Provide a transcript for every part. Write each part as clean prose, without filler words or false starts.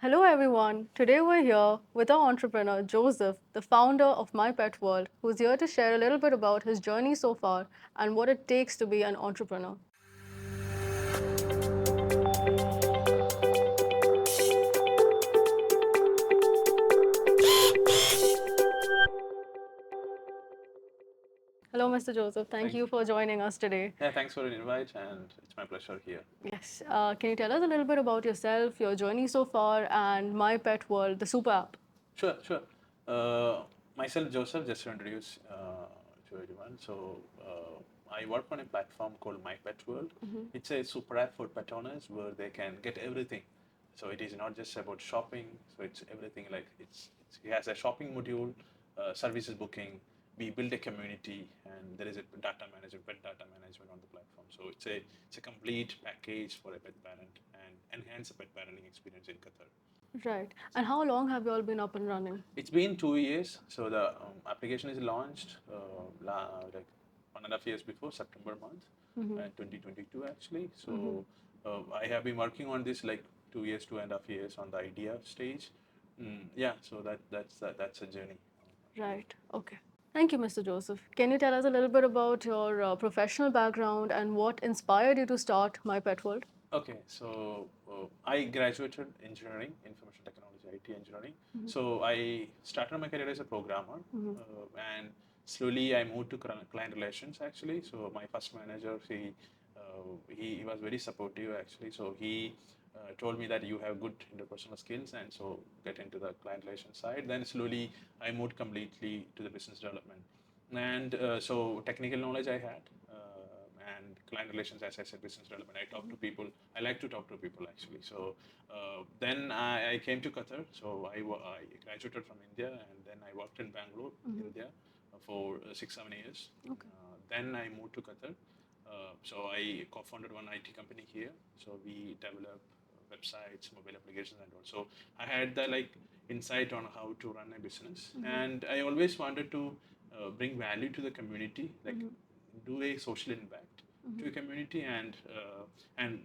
Hello, everyone. Today we're here with our entrepreneur, Joseph, the founder of My Pet World, who's here to share a little bit about his journey so far and what it takes to be an entrepreneur. Hello, Mr. Joseph. Thank Thank you for joining us today. Yeah, thanks for the invite, and it's my pleasure here. Yes. Can you tell us a little bit about yourself, your journey so far, and My Pet World, the super app? Sure, sure. Uh, Myself, Joseph, just to introduce to everyone. I work on a platform called My Pet World. It's a super app for pet owners where they can get everything. So it is not just about shopping. So it's everything like it has a shopping module, services booking. We build a community, and there is a data management, pet data management on the platform. So it's a complete package for a pet parent and enhance the pet parenting experience in Qatar. Right. And how long have you all been up and running? It's been 2 years. So the application is launched like 1.5 years before September month, 2022 actually. So I have been working on this like 2 years, 2.5 years on the idea stage. Yeah, so that's a journey. Right. Okay. Thank you, Mr. Joseph. Can you tell us a little bit about your professional background and what inspired you to start My Pet World? Okay, so I graduated engineering, information technology, IT engineering. So I started my career as a programmer, and slowly I moved to client relations actually. So my first manager, he was very supportive actually. So he told me that you have good interpersonal skills, and so get into the client relations side. Then slowly I moved completely to the business development, and so technical knowledge I had. And client relations, as I said, business development. I talk to people. I like to talk to people actually. So then I came to Qatar. So I graduated from India, and then I worked in Bangalore, India, for 6, 7 years. Okay. Then I moved to Qatar. So I co-founded one IT company here. So we develop websites, mobile applications, and all. So I had the like insight on how to run a business, and I always wanted to bring value to the community, like do a social impact to a community, and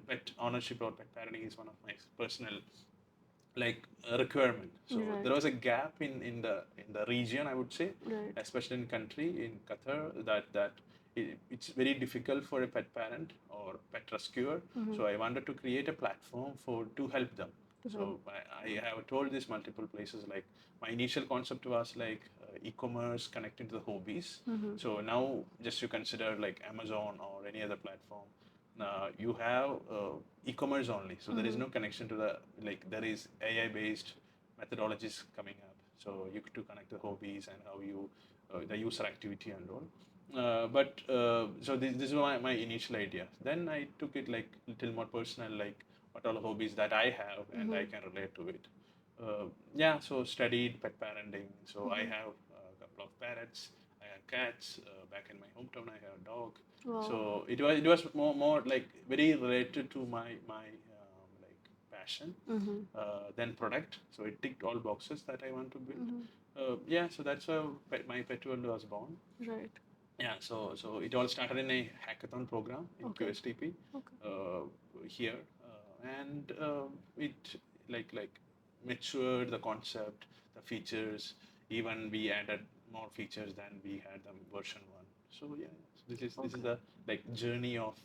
pet ownership or pet parenting is one of my personal like requirement. So there Right. was a gap in the region, I would say, Right. especially in country in Qatar, that it's very difficult for a pet parent or pet rescuer. So I wanted to create a platform for to help them. So I have told this multiple places. Like my initial concept was like e-commerce connecting to the hobbies. So now just you consider like Amazon or any other platform, you have e-commerce only. So there is no connection to the like there is AI-based methodologies coming up. So you to connect the hobbies and how you the user activity and all. So this is my initial idea. Then I took it like little more personal, like what all hobbies that I have and I can relate to it. Yeah, so studied pet parenting. So I have a couple of parrots. I have cats. Back in my hometown, I have a dog. Wow. So it was more like very related to my like passion than product. So it ticked all boxes that I want to build. Yeah, so that's how my pet world was born. Right. Yeah, so it all started in a hackathon program in Okay. QSTP Okay. here, and it like matured the concept, the features. Even we added more features than we had the version one. So yeah, so this is Okay. the like journey of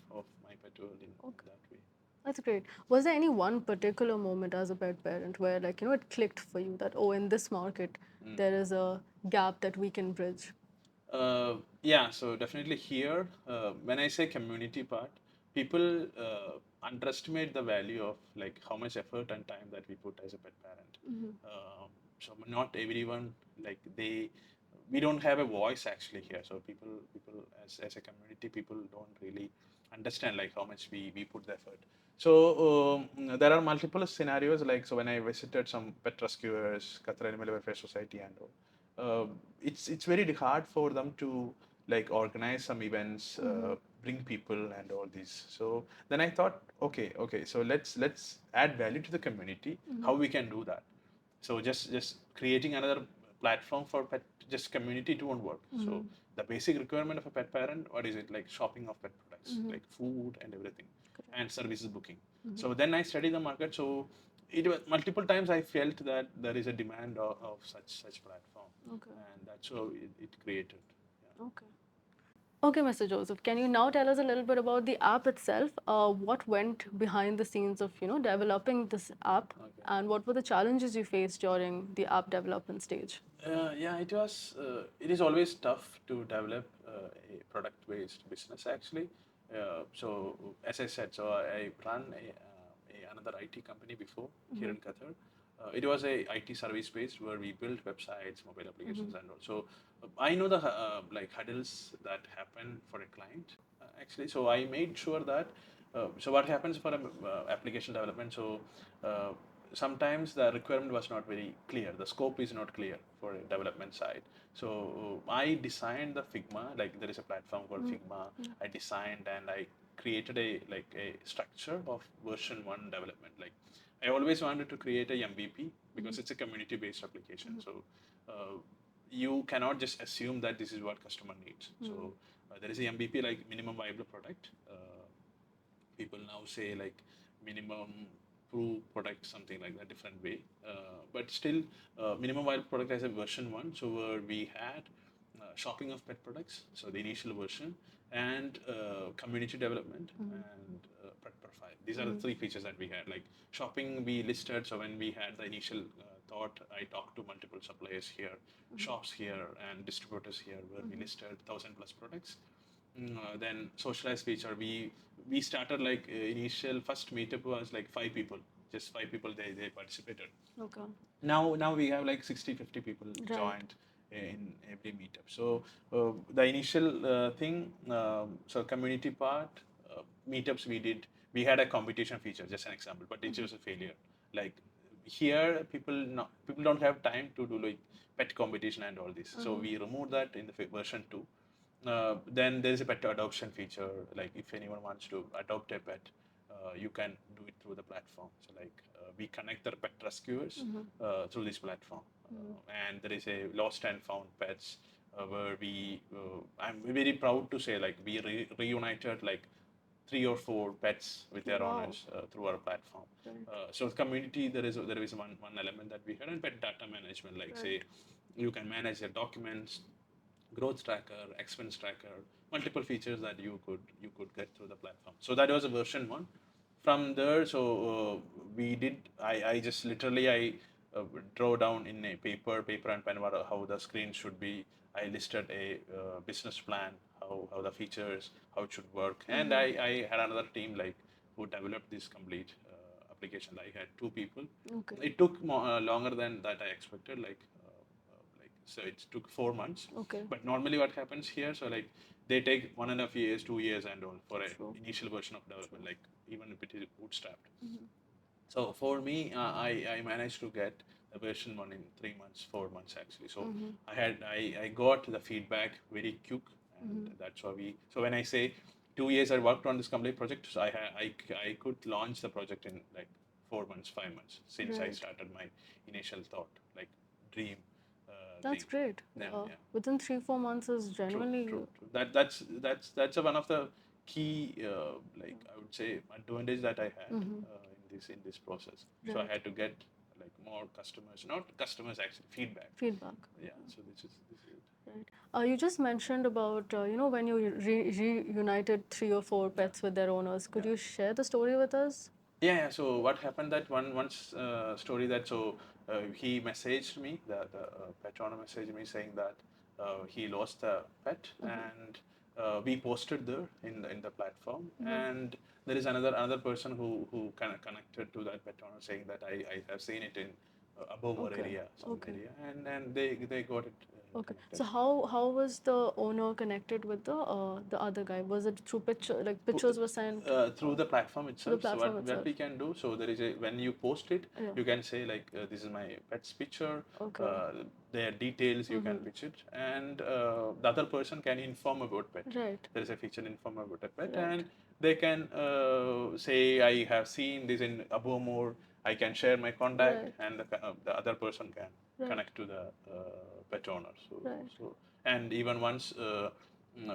my pet world in Okay. that way. That's great. Was there any one particular moment as a pet parent where, like, it clicked for you that, oh, in this market, there is a gap that we can bridge? Yeah, so definitely here, when I say community part, people underestimate the value of like how much effort and time that we put as a pet parent. So not everyone like we don't have a voice actually here. So people as a community, people don't really understand like how much we put the effort. So there are multiple scenarios like so when I visited some pet rescuers, Qatar Animal Welfare Society and all, it's very hard for them to like organize some events, bring people and all these. So then I thought, okay, so let's add value to the community. How we can do that? So just creating another platform for pet just community it won't work. So the basic requirement of a pet parent, what is it like shopping of pet products, like food and everything, and services booking. So then I study the market. So it was multiple times I felt that there is a demand of such platform, Okay. and that's how it created. Yeah. Okay. Okay, Mr. Joseph, can you now tell us a little bit about the app itself? What went behind the scenes of developing this app, Okay. and what were the challenges you faced during the app development stage? Yeah, it was. It is always tough to develop a product-based business actually. So as I said, so I ran another IT company before here in Qatar. It was a IT service based where we built websites, mobile applications, and also I know the like hurdles that happen for a client actually. So I made sure that. So what happens for a application development? So uh, sometimes the requirement was not very clear. The scope is not clear for a development side. So I designed the Figma. Like there is a platform called Figma. I designed and I created a structure of version one development. Like I always wanted to create a MVP because it's a community based application. So uh, you cannot just assume that this is what customer needs. So there is a MVP like minimum viable product. People now say like minimum proof product, something like that, different way. But still, minimum viable product as a version one. So we had shopping of pet products, so the initial version, and community development and pet profile. These are the three features that we had. Like shopping, we listed. So when we had the initial thought, I talked to multiple suppliers here, shops here, and distributors here, where we listed 1,000+ products. Then socialized feature, we started like initial first meetup was like 5 people, just 5 people they participated. Okay. Now we have like 60-50 people Right. joined in every meetup. So the initial thing, so community part, meetups we had a competition feature, just an example, but it was a failure. Like here people don't have time to do like pet competition and all this, so we removed that in the version 2. Then there is a pet adoption feature. Like if anyone wants to adopt a pet, you can do it through the platform. So like we connect the pet rescuers through this platform, and there is a lost and found pets where I'm very proud to say like we reunited like 3 or 4 pets with their Wow. owners through our platform. Right. So community, there is one element that we had, and pet data management. Like say, you can manage their documents, growth tracker, expense tracker, multiple features that you could get through the platform. So that was a version one. From there, so we did. I just literally draw down in a paper and pen how the screen should be. I listed a business plan, how the features, how it should work, and I had another team like who developed this complete application. I had 2 people. Okay. It took longer than that I expected. Like so it took 4 months. Okay. But normally what happens here, so like they take 1.5 years, 2 years and all for an True. initial version of development, like even if it is bootstrapped. So for me, I managed to get the version one in 3 months, 4 months actually. So I got the feedback very quick, and that's why we. So when I say 2 years I worked on this complete project, so I could launch the project in like 4 months, 5 months since I Right. started my initial thought, like dream That's thing. great. Yeah, yeah. Within 3-4 months is True, genuinely true, true. That's one of the key, like I would say, advantage that I had in this process. So I right. had to get like more customers, not customers actually, feedback. Feedback. Yeah. So this is it. Right. You just mentioned about when you reunited 3 or 4 pets with their owners. Could Yeah. you share the story with us? Yeah. So what happened that once story that so he messaged me, the pet owner messaged me saying that he lost the pet, and we posted there in the platform, and there is another person who kind of connected to that pet owner saying that I have seen it in above more Okay. area, some Okay. area, and they got it Okay. connected. So how was the owner connected with the other guy? Was it through picture, like pictures were sent Through the platform through the itself. So platform what itself? we can do, so there is a when you post it, Yeah. you can say like this is my pet's picture, Okay. their details you can pitch it, and the other person can inform about pet. Right. There is a feature inform about a pet, Right. and they can say I have seen this in Abomore. I can share my contact, Right. and the other person can Right. connect to the pet owner. So Right. so and even once.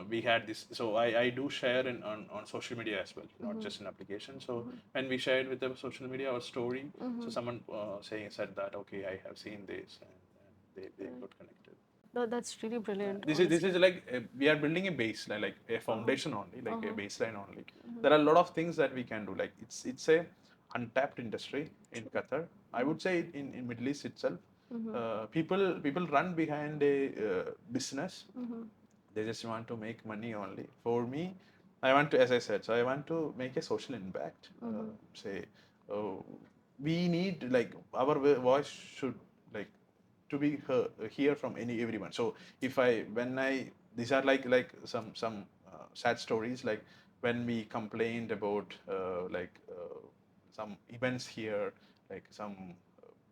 we had this. So I do share on social media as well, not just in application. So when we shared with the social media our story, so someone said that okay, I have seen this, and they got connected. That's really brilliant, This is honestly. like we are building a baseline, like a foundation only, like a baseline only. There are a lot of things that we can do. Like it's a untapped industry in Qatar. I would say in Middle East itself, people run behind a business. They just want to make money only. For me, I want to, as I said, so I want to make a social impact. Say, uh, we need like our voice should like to be hear from everyone. So if I when I these are like some sad stories, like when we complained about some events here, like some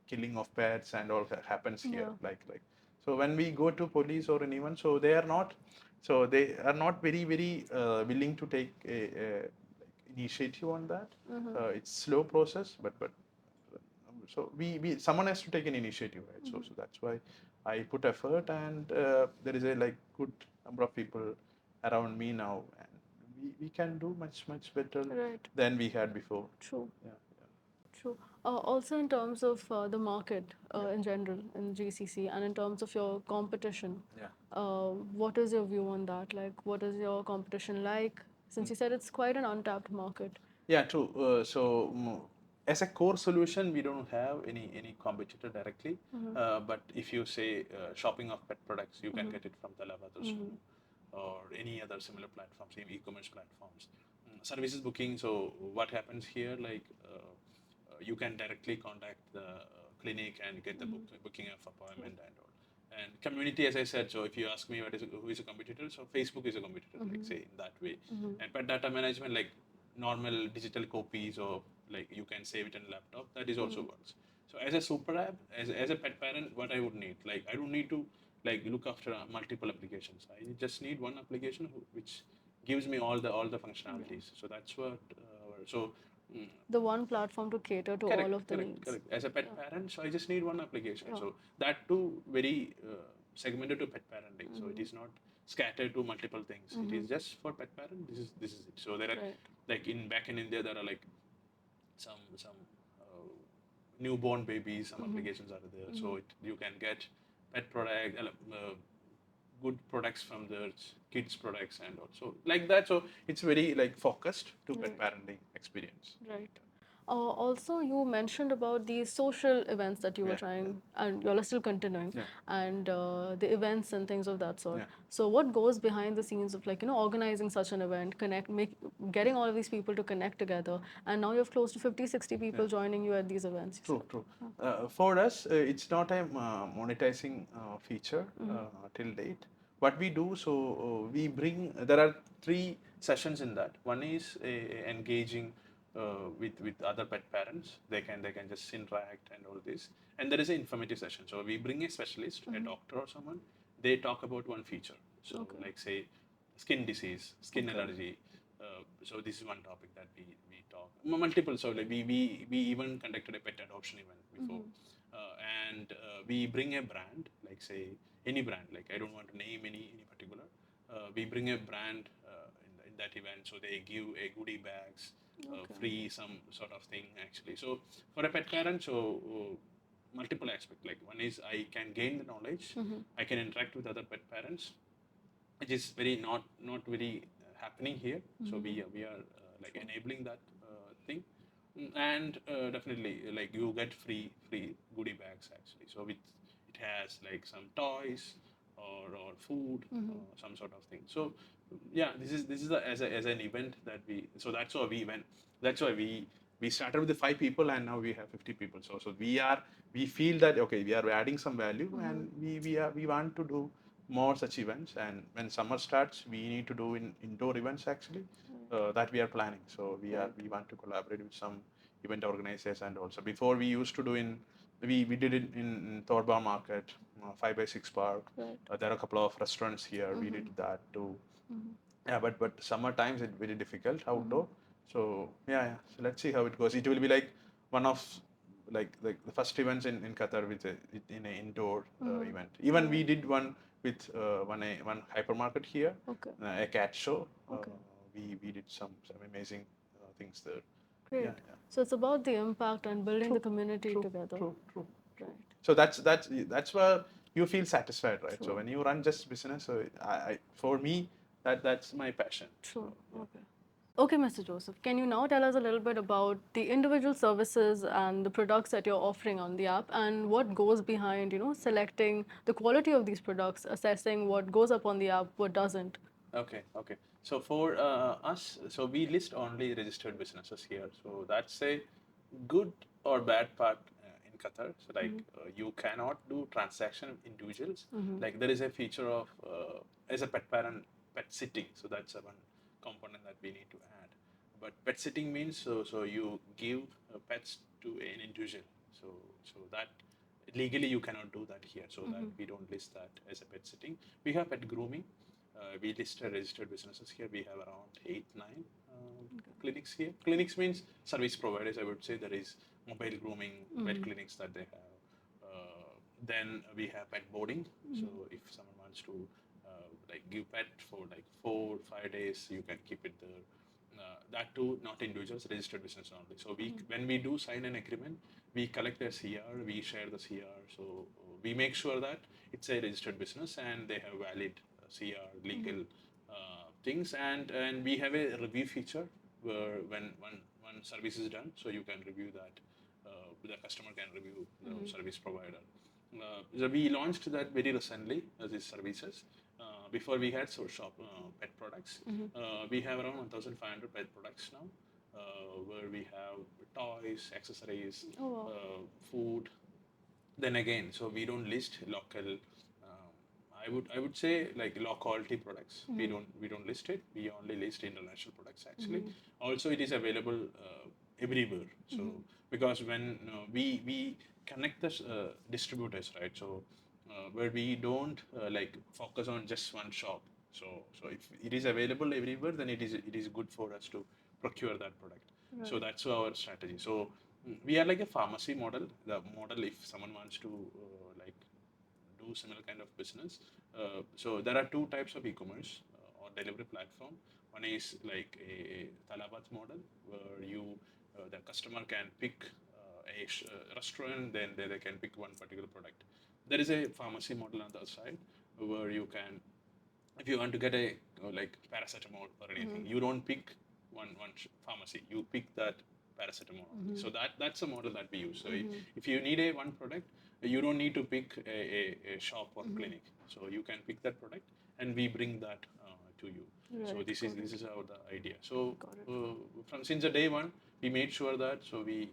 killing of pets and all that happens here, Yeah. like so when we go to police or anyone, so they are not very willing to take a initiative on that. It's slow process, but so we someone has to take an initiative, right? So that's why I put effort, and there is a like good number of people around me now, and we can do much better Right. than we had before. True. Yeah, True. Also, in terms of the market yeah, in general in GCC, and in terms of your competition, yeah. what is your view on that? Like, what is your competition like? Since you said it's quite an untapped market. Yeah, true. As a core solution, we don't have any competitor directly. But if you say shopping of pet products, you can get it from the Zoom or any other similar platforms, even e-commerce platforms. Services booking. So what happens here? Like you can directly contact the clinic and get the booking of appointment and all. And community, as I said, so if you ask me who is a competitor, so Facebook is a competitor, like say in that way. And pet data management, like normal digital copies or like you can save it in laptop, that is also works. So as a super app, as a pet parent, what I would need, like I don't need to like look after multiple applications. I just need one application which gives me all the functionalities. So that's what. So The one platform to cater to all correct, of the correct, needs. correct. As a pet parent, so I just need one application. So that too very segmented to pet parenting. So it is not scattered to multiple things. It is just for pet parent. This is it. So there are Right. like back in India there are like some newborn babies. Some applications are there. So you can get pet product. Good products from the kids products and also like that, so it's very like focused to pet Right. parenting experience. Right. Also, you mentioned about these social events that you were Yeah, yeah, trying, and you're still continuing, yeah, and the events and things of that sort. yeah. So, what goes behind the scenes of organizing such an event, getting all of these people to connect together, and now you have close to 50, 60 people Yeah. joining you at these events, you True, said. true. For us, it's not a monetizing feature till date. What we do, so we bring. There are three sessions in that. One is engaging with other pet parents. They can just interact and all this. And there is an informative session. So we bring a specialist, a doctor or someone. They talk about one feature. So Okay. like say skin disease, skin Okay. allergy. So this is one topic that we talk multiple. So like we even conducted a pet adoption event before, and we bring a brand, like say any brand. Like I don't want to name any particular. We bring a brand in that event, so they give a goodie bags, Okay. free some sort of thing actually. So for a pet parent, so multiple aspects. Like one is I can gain the knowledge, I can interact with other pet parents, which is very not very happening here. So we are like enabling that thing. And definitely like you get free goodie bags actually. So it has like some toys or food or some sort of thing. So yeah, this is as an event that we, so that's why we went, that's why we started with the 5 people and now we have 50 people. So we feel that okay, we are adding some value, and we want to do more such events. And when summer starts, we need to do in indoor events actually, that we are planning. So we want to collaborate with some event organizers. And also before we used to do we did it in Thorba Market, 5 by 6 Park. Right. There are a couple of restaurants here. We did that too. Yeah, but summer times it's very difficult outdoor. So yeah, yeah. So let's see how it goes. It will be like one of like the first events in Qatar with in an indoor event. Even we did one with one hypermarket here, Okay. a cat show. Okay. We did some amazing things there. Great. Yeah, yeah. So it's about the impact and building the community True, together. true. Right. So that's where you feel satisfied, right? So True. when you run just business, so for me that's my passion. True. Yeah. Okay. Okay, Mr. Joseph, can you now tell us a little bit about the individual services and the products that you're offering on the app and what goes behind, selecting the quality of these products, assessing what goes up on the app, what doesn't? Okay. So for us, so we list only registered businesses here. So that's a good or bad part in Qatar. So like you cannot do transaction of individuals. Like there is a feature of as a pet parent, pet sitting. So that's one component that we need to add. But pet sitting means so you give pets to an individual. So that legally you cannot do that here. So that we don't list that as a pet sitting. We have pet grooming. We listed registered businesses here. We have around 8, 9 clinics here. Clinics means service providers. I would say there is mobile grooming, pet clinics that they have. Then we have pet boarding. So if someone wants to like give pet for like 4, 5 days, you can keep it there. That too, not individuals, registered business only. So when we do sign an agreement, we collect a CR, we share the CR. So we make sure that it's a registered business and they have valid CR legal things, and we have a review feature where when service is done, so you can review that. The customer can review the service provider. So we launched that very recently as these services. Before we had so shop pet products. We have around 1,500 pet products now, where we have toys, accessories, Oh, wow. food. Then again, so we don't list local. I would say like low quality products. We don't list it. We only list international products actually. Also, it is available everywhere. So because when we connect the distributors, right? So where we don't like focus on just one shop. So if it is available everywhere, then it is good for us to procure that product. So that's our strategy. So we are like a pharmacy model. The model, if someone wants to like do similar kind of business. So there are two types of e-commerce or delivery platform. One is like a Talabat model where the customer can pick a restaurant, then they can pick one particular product. There is a pharmacy model on the other side where you can, if you want to get a like paracetamol or anything, you don't pick one pharmacy. You pick that paracetamol. So that's a model that we use. So if you need a one product, you don't need to pick a shop or clinic. So you can pick that product, and we bring that to you. So Right, this is how the idea. So got it. from since the day one, we made sure that so we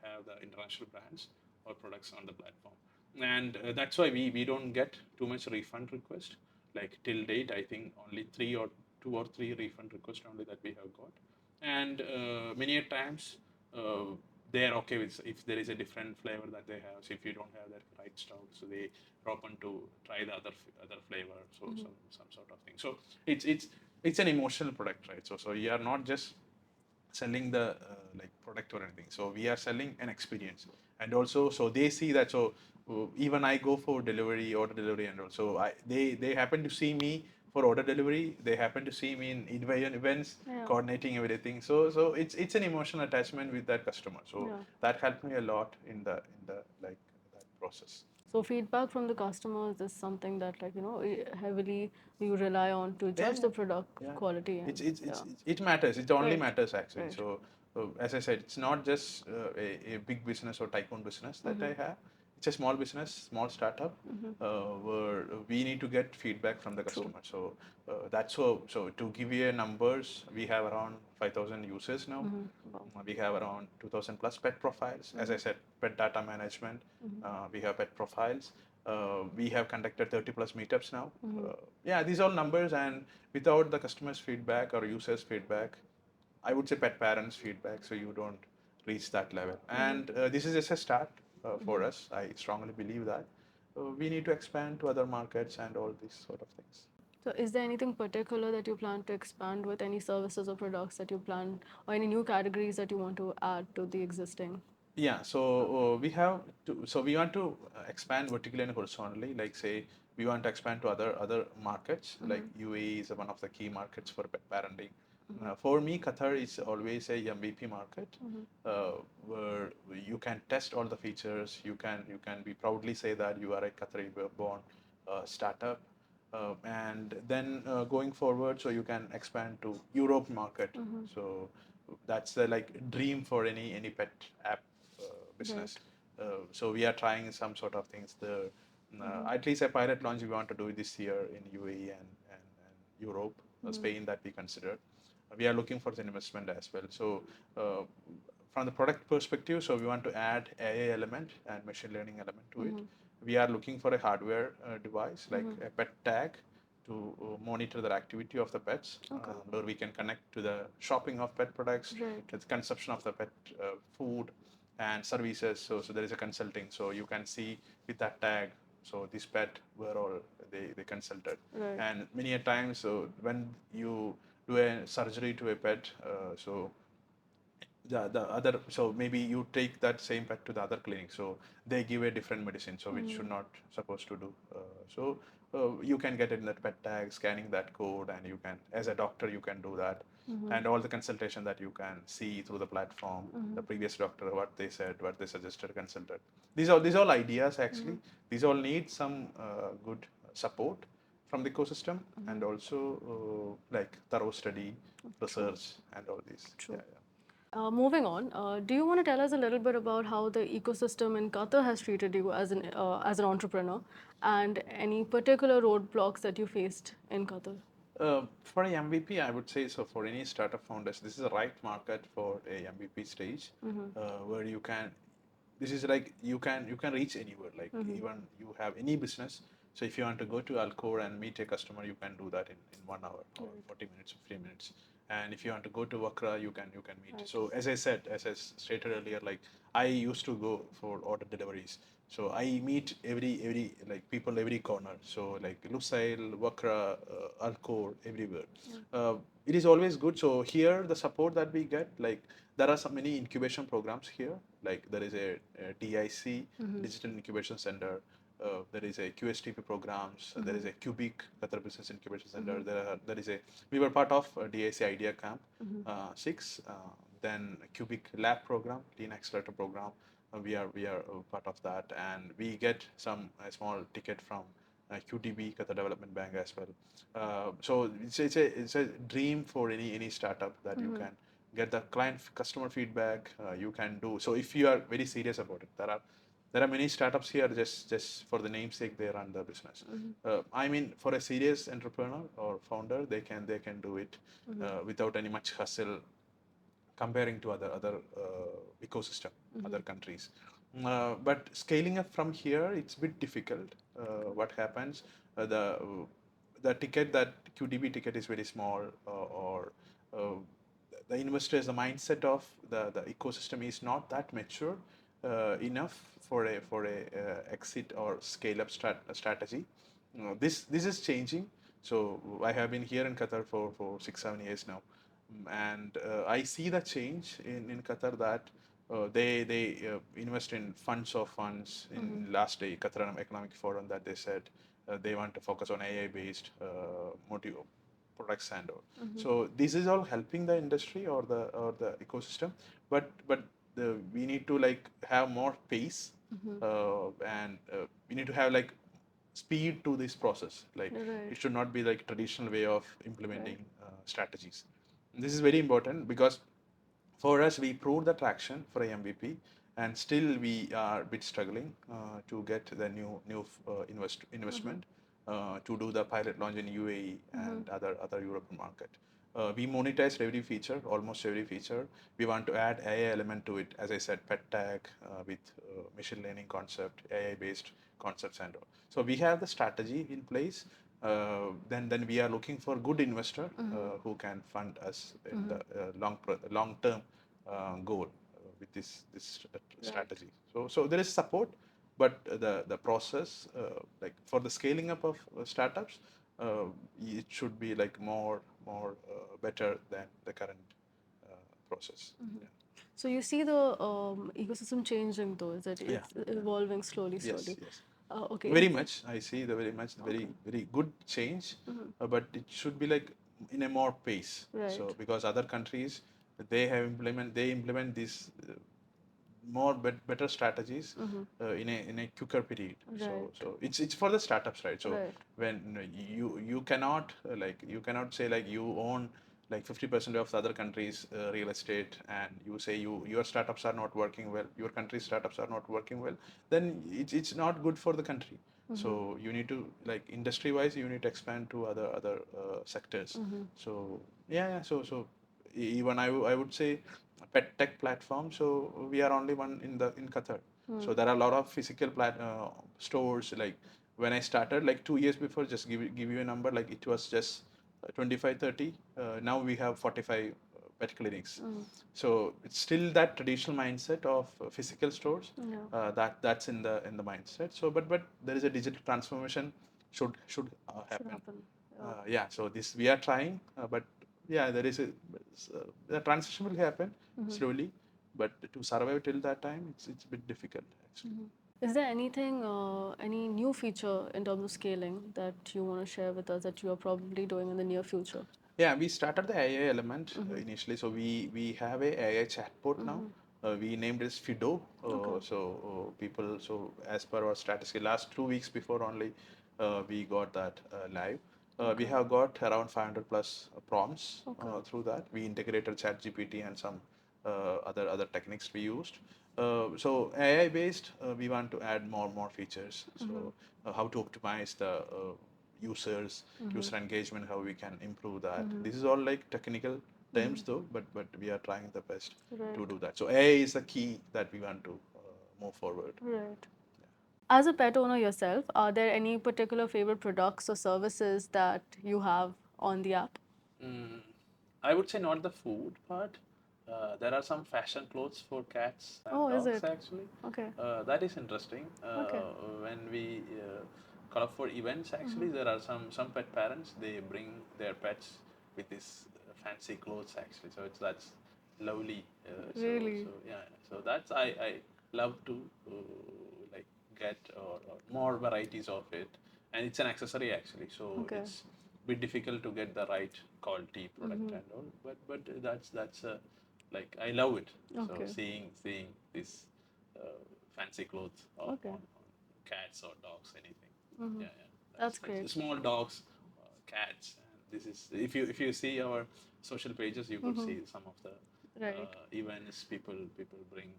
have the international brands or products on the platform, and that's why we don't get too much refund request. Like till date, I think only 2 or 3 refund requests only that we have got, and many a times they are okay with if there is a different flavor that they have. So if you don't have that right stock, so they are open to try the other flavor. So some sort of thing. So it's an emotional product, right? So you are not just selling the like product or anything. So we are selling an experience, and also so they see that. So even I go for order delivery, and also they happen to see me for order delivery. They happen to see me in events, Yeah. coordinating everything. So it's an emotional attachment with that customer. So Yeah. that helped me a lot in the like that process. So feedback from the customers is something that heavily you rely on to judge the product Yeah. quality and It matters. It only Right. matters actually. Right. So as I said, it's not just a big business or tycoon business that I have. It's a small business, small startup, where we need to get feedback from the customer. So that's so to give you a numbers, we have around 5,000 users now. We have around 2,000 plus pet profiles. As I said, pet data management. We have pet profiles. We have conducted 30 plus meetups now. Yeah, these are all numbers, and without the customers' feedback or users' feedback, I would say pet parents' feedback, so you don't reach that level. And this is just a start for us. I strongly believe that. We need to expand to other markets and all these sort of things. So is there anything particular that you plan to expand with, any services or products that you plan, or any new categories that you want to add to the existing? Yeah, so we have to, so we want to expand vertically and horizontally. Like say, we want to expand to other markets. Like UAE is one of the key markets for parenting. For me, Qatar is always a MVP market, uh, where you can test all the features. You can be proudly say that you are a Qatari born startup. And then going forward, so you can expand to Europe market. So that's the like dream for any pet app Right. business. So we are trying some sort of things. At least a pilot launch we want to do this year in UAE and Europe, Spain that we considered. We are looking for the investment as well. So uh, from the product perspective, so we want to add AI element and machine learning element to it. We are looking for a hardware device like a pet tag to monitor the activity of the pets, Okay. where we can connect to the shopping of pet products, Right. the consumption of the pet food and services. So there is a consulting. So you can see with that tag, so this pet were all they consulted. Right. And many a times, so when you do a surgery to a pet, so the other, so maybe you take that same pet to the other clinic, so they give a different medicine, so which should not supposed to do. You can get in that pet tag, scanning that code, and you can, as a doctor, you can do that. And all the consultation that you can see through the platform, the previous doctor, what they said, what they suggested, consulted. These all ideas actually, these all need some good support from the ecosystem, and also like thorough study, True. research, and all these. Yeah, True. yeah. Moving on, do you want to tell us a little bit about how the ecosystem in Qatar has treated you as an entrepreneur, and any particular roadblocks that you faced in Qatar? For a MVP, I would say so. For any startup founders, this is the right market for a MVP stage, where you can. This is like you can reach anywhere. Like even you have any business. So if you want to go to Alcor and meet a customer, you can do that in 1 hour or 40 minutes or 3 minutes. And if you want to go to Wakra, you can meet. Right. So as I stated earlier, like I used to go for order deliveries. So I meet every like people every corner. So like Lusail, Wakra, Alcor, everywhere. It is always good. So here the support that we get, like there are so many incubation programs here. Like there is a DIC, Digital Incubation Center. There is a QSTP programs. There is a Cubic, Qatar Business Incubation Center. There is a. We were part of DIC Idea Camp 6. Then Cubic Lab program, Lean Accelerator program. We are part of that, and we get some small ticket from QDB, Qatar Development Bank as well. So it's a dream for any startup that you can get the client customer feedback. You can do so if you are very serious about it. There are many startups here just for the namesake they run the business. I mean, for a serious entrepreneur or founder, they can do it without any much hustle comparing to other ecosystem, other countries. But scaling up from here, it's a bit difficult. What happens? The ticket, that QDB ticket, is very small, or uh, the investors, the mindset of the ecosystem is not that mature enough for a exit or scale up strategy. This is changing. So I have been here in Qatar for 6 7 years now. And I see the change in Qatar, that they invest in funds of funds. In last day Qatar Economic Forum, that they said they want to focus on AI based motive products and all. So this is all helping the industry or the ecosystem, but we need to like have more pace, and we need to have like speed to this process. Like Right. it should not be like traditional way of implementing Right. strategies. This is very important because for us, we proved the traction for a MVP, and still we are a bit struggling to get the new investment to do the pilot launch in UAE and other European market. We monetized every feature, almost every feature. We want to add AI element to it, as I said, pet tag with machine learning concept, AI based concepts and all. So we have the strategy in place. Then we are looking for good investor who can fund us in the long term goal with this Right. strategy. So there is support, but the process, like for the scaling up of startups, it should be like more better than the current process. Yeah. So you see the ecosystem changing, though, is it? Yeah, It's evolving slowly, yes, slowly. yes. Okay. Very much. I see the very much very Okay. very good change, Mm-hmm. but it should be like in a more pace. So Right. because other countries they implement these better strategies Mm-hmm. in a quicker period. So Right. it's for the startups, right? So Right. when you cannot you cannot say like you own like 50% of the other countries real estate, and you say your startups are not working well, your country's startups are not working well, then it's not good for the country. Mm-hmm. So you need to, like, industry wise, you need to expand to other sectors. Mm-hmm. So yeah, so even I would say pet tech platform. So we are only one in Qatar. Mm. So there are a lot of physical stores. Like when I started, like 2 years before, just give you a number, like it was just 25, 30. Now we have 45 pet clinics. Mm. So it's still that traditional mindset of physical stores. Yeah. That's in the mindset. So but there is a digital transformation should Should happen. happen. Yeah. Yeah, so this we are trying, but yeah, there is the transition will happen Mm-hmm. slowly, but to survive till that time, it's a bit difficult actually. Mm-hmm. Is there anything, any new feature in terms of scaling that you want to share with us that you are probably doing in the near future? Yeah, we started the AI element Mm-hmm. initially. So we have a AI chatbot now. Mm-hmm. We named it Fido. Okay. People, so as per our strategy, last 2 weeks before only, we got that live. We Okay. have got around 500 plus prompts Okay. through that. We integrated ChatGPT and some other techniques we used. So AI based, we want to add more features. Mm-hmm. So how to optimize the users, Mm-hmm. user engagement, how we can improve that. Mm-hmm. This is all like technical Mm-hmm. terms though, but we are trying the best to Right. do that. So AI is the key that we want to move forward. Right. As a pet owner yourself, are there any particular favorite products or services that you have on the app? Mm, I would say not the food part. There are some fashion clothes for cats and Oh, is dogs it? actually. Okay. That is interesting. Okay. When we call up for events, Mm-hmm. actually, there are some pet parents. They bring their pets with these fancy clothes actually. So that's lovely. Really? Yeah. So that's I love to like get or more varieties of it, and it's an accessory actually. So Okay. it's bit difficult to get the right quality product Mm-hmm. and all, but that's like I love it. So Okay. seeing this fancy clothes Okay. on cats or dogs, anything. Mm-hmm. Yeah, yeah, That's that's great. small dogs, cats, and this is, if you see our social pages, you could Mm-hmm. see some of the Right. events people bring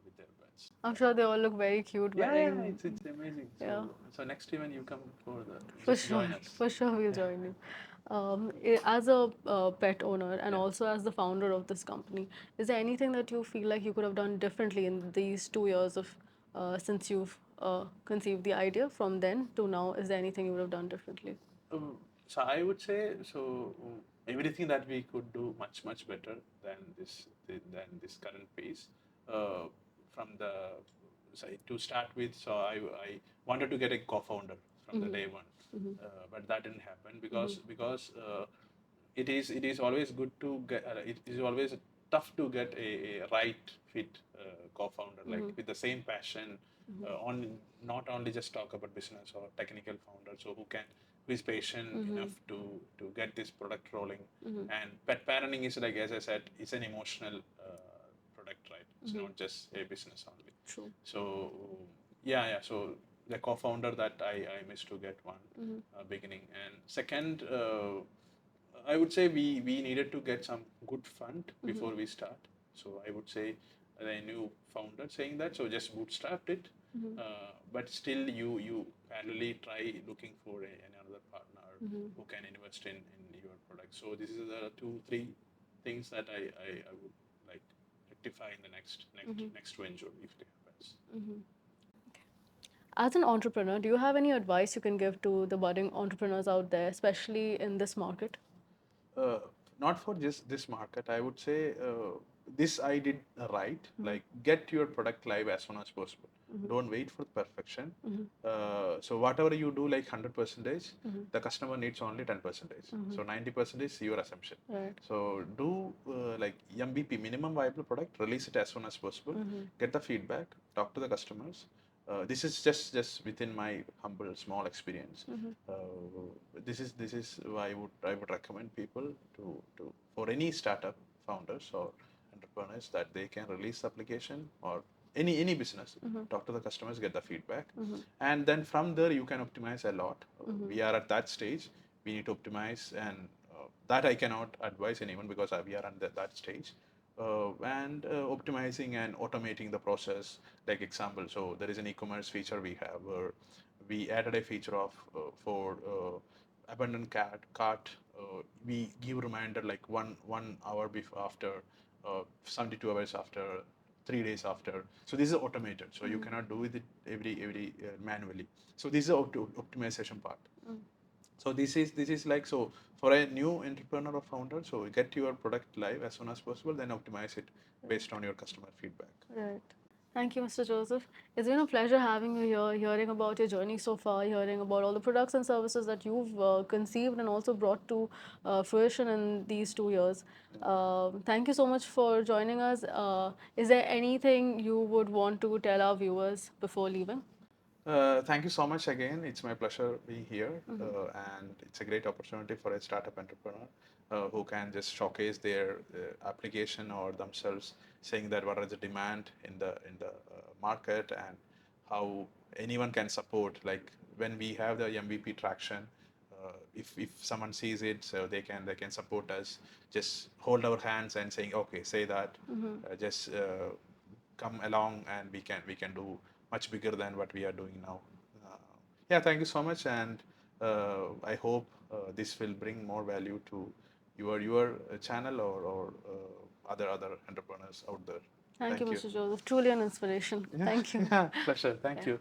with their pets. I'm sure they all look very cute Yeah, yeah, wearing. it's amazing. Yeah. So next time when you come for the, For just sure, join us. for sure, we'll Yeah, join you. As a pet owner and yeah. also as the founder of this company, is there anything that you feel like you could have done differently in these 2 years of since you've conceived the idea from then to now? Is there anything you would have done differently? So I would say, everything that we could do much better than this current pace. Uh, from the say to start with, so I wanted to get a co-founder from the Mm-hmm. day one, Mm-hmm. but that didn't happen Mm-hmm. because it is always good to get it is always tough to get a right fit co-founder, like Mm-hmm. with the same passion, Mm-hmm. on not only just talk about business or technical founder, so who is patient Mm-hmm. enough to get this product rolling. Mm-hmm. And pet parenting is, like, as I said, it's an emotional product, right? It's Mm-hmm. not just a business only. True. So yeah, so the co-founder that I missed to get one Mm-hmm. beginning. And second, I would say we needed to get some good fund Mm-hmm. before we start. So I would say the new founder saying that, so just bootstrapped it, Mm-hmm. but still you parallelly try looking for another partner Mm-hmm. who can invest in your product. So this is the 2 3 things that I would like rectify in the next Mm-hmm. next venture if it happens. Mm-hmm. As an entrepreneur, do you have any advice you can give to the budding entrepreneurs out there, especially in this market? Uh, Not for just this market, I would say. this I did right. Like get your product live as soon as possible. Don't wait for perfection. So whatever you do, like 100%, the customer needs only 10%. So 90% is your assumption. Right. So do like MVP, minimum viable product, release it as soon as possible. Get the feedback, talk to the customers. This is just within my humble small experience. This is why I would recommend people to for any startup founders or entrepreneurs that they can release the application or any business, talk to the customers, get the feedback, and then from there you can optimize a lot. We are at that stage. We need to optimize, and that I cannot advise anyone because we are at that stage. And optimizing and automating the process. Like example, so there is an e-commerce feature we have where we added a feature of for abandoned cart. We give reminder like one hour before, after 72 hours after, 3 days after. So this is automated. So you cannot do with it every manually. So this is the optimization part. So this is like, so for a new entrepreneur or founder, so get your product live as soon as possible, then optimize it based on your customer feedback. Right. Thank you, Mr. Joseph. It's been a pleasure having you here, hearing about your journey so far, hearing about all the products and services that you've conceived and also brought to fruition in these 2 years. Thank you so much for joining us. Is there anything you would want to tell our viewers before leaving? Thank you so much again. It's my pleasure being here, and it's a great opportunity for a startup entrepreneur who can just showcase their application or themselves, saying that what is the demand in the market and how anyone can support. Like when we have the MVP traction, if someone sees it, so they can support us. Just hold our hands and saying, okay, say that. Just come along, and we can do much bigger than what we are doing now. Yeah, thank you so much, and I hope this will bring more value to your channel or other entrepreneurs out there. Thank you, Thank you. Mr. Joseph. Truly an inspiration. Yeah, Thank you. yeah, pleasure. Thank Yeah. you.